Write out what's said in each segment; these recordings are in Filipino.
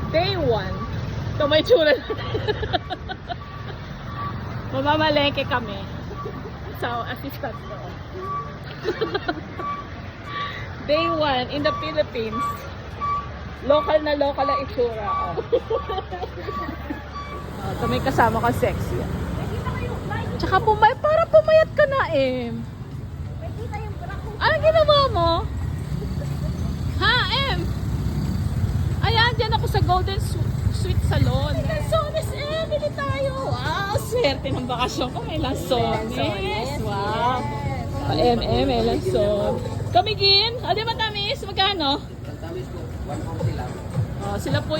Day 1. Ito may tsura. Mamamalengke kami. Sa assistant ko. Day 1 in the Philippines. Local na local ang itsura. Oh. Ito may kasama ka sexy. Tsaka para pumayat ka na eh. Anong ginawa mo? Ha, Em? Ayan, dyan ako sa Golden Sweet Salon. Lansones, bili tayo. Wow, swerte ng bakasyon ko. May lansones. Wow. May lanson. Kamigin? O, di matamis? Magkano? Matamis po, 140 lang. Oh, sila po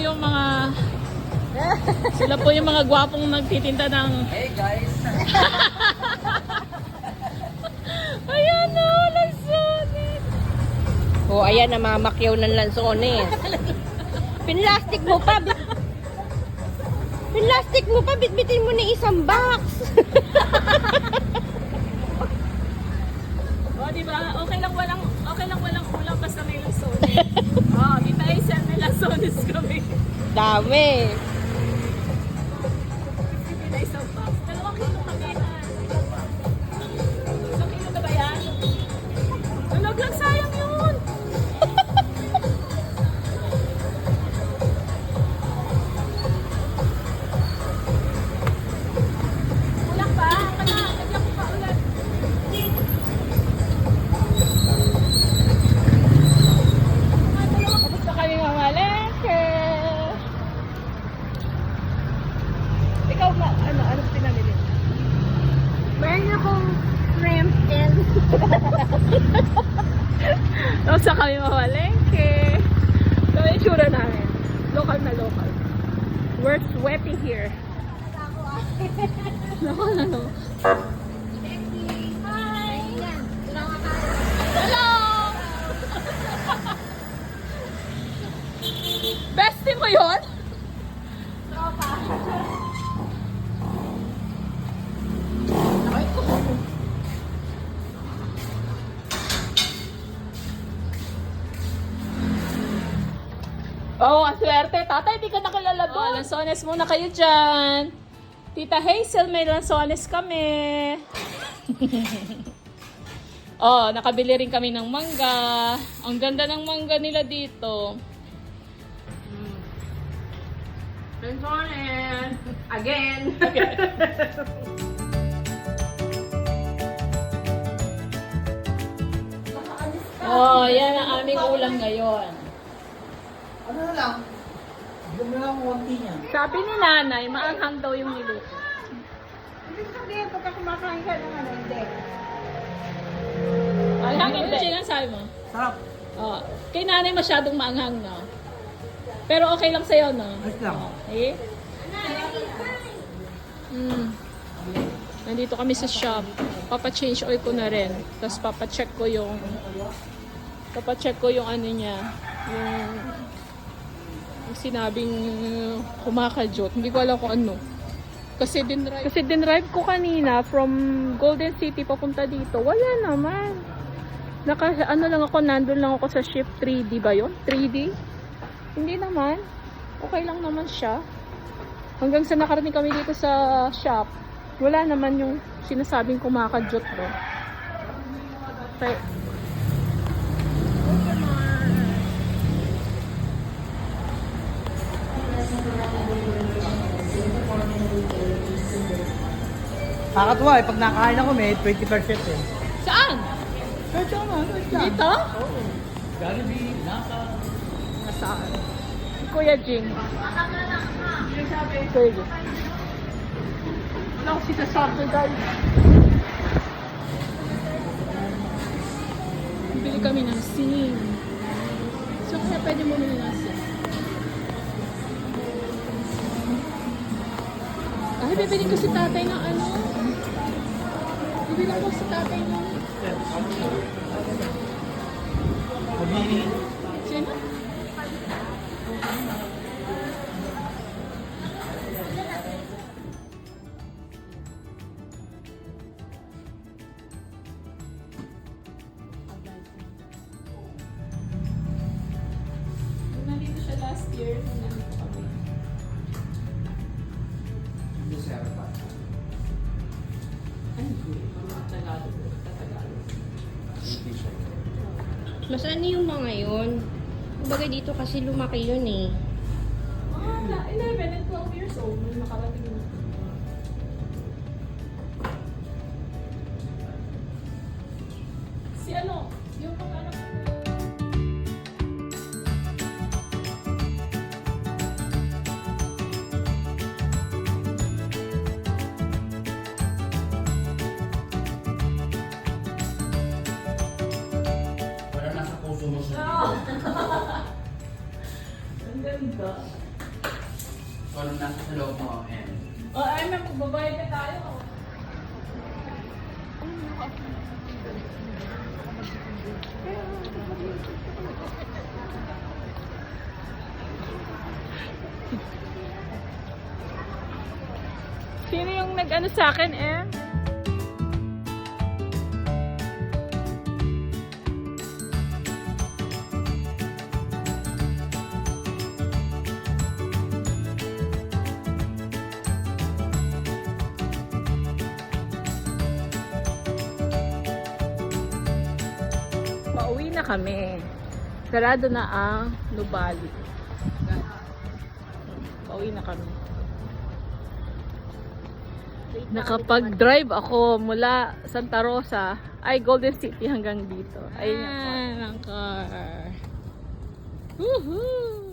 yung mga gwapong nagtitinda ng... Hey guys! Ayan o, lansones. Oh, ayan, namamakyaw ng lansones. Pinlastic mo pa. Pinlastic mo pa, bitbitin mo na isang box. O, diba? Okay lang walang ulam basta may lansones. Oh, di tayo send may lansones kami. Dami. Hindi na isang box. 2 kilo kami na. 1 kilo na ba yan? Tulog lang, sayang yun. Ulang pa? Lagyan ko pa ulan. Tapos na kami mamalengke. Ikaw ano pinamili? Meron akong shrimp and... Tapos na kami mamalengke. So, yung tsura namin. Local na local. We're sweaty here. Ano? Hello! Bestie mo yun? Oh, ang swerte. Tatay, di ka nakilala doon. Oh, lansones muna kayo dyan. Tita Hazel, may lansones kami. Oh, nakabili rin kami ng mangga. Ang ganda ng mangga nila dito. Lansones! Again. Oh, yan ang aming ulam ngayon. Ano na lang? Bigyan mo lang ang konti niya. Sabi ni nanay, maanghang daw yung niluto. Ibig sabihin, pagka kumakain ka ng ano, hindi. Maanghang hindi. Ano sabi mo? Sarap. Oh, kay nanay masyadong maanghang na. Pero okay lang sa'yo, no? Ayos lang. Eh? Nandito kami sa shop. Papa-change oil ko na rin. Tapos papa-check ko yung ano niya. Yung sinabing kumakadyot. Hindi ko alam kung ano. Kasi dinrive ko kanina from Golden City papunta dito. Wala naman. Nandun lang ako sa shift 3D ba yun? 3D? Hindi naman. Okay lang naman siya. Hanggang sa nakarating kami dito sa shop, wala naman yung sinasabing kumakadyot doon. Okay. Nakakatuwa eh, pag nakain ako may 20% eh. Saan? Search ako na, search lang. Dito? Oo. Jollibee, Naka. Nasaan? Kuya Jing. Kuya Jing. Wala ko sinasabi guys. Bili kami ng sing. So kaya pwede mo bumili ng sing. Ay, bibili ko si tatay ng ano. Bibili ko si tatay ng... Sino? Nandito siya last year. Nandito kami. Mas ano yung mga yun? Kumbaga dito kasi lumaki yun eh. 11 and 12 years old nung nakarating na. Si ano, yung pangalan ko. Parang nasa puso mo siya. Ang ganda. Parang nasa sa loob mo, and Ay, may magbabayad na tayo. Sino yung nag-ano sa akin eh? Pauwi na kami. Sarado na ang Nubali. Pauwi na kami. Nakapag-drive ako mula Santa Rosa, ay Golden City hanggang dito. Ayun ang car. Woohoo!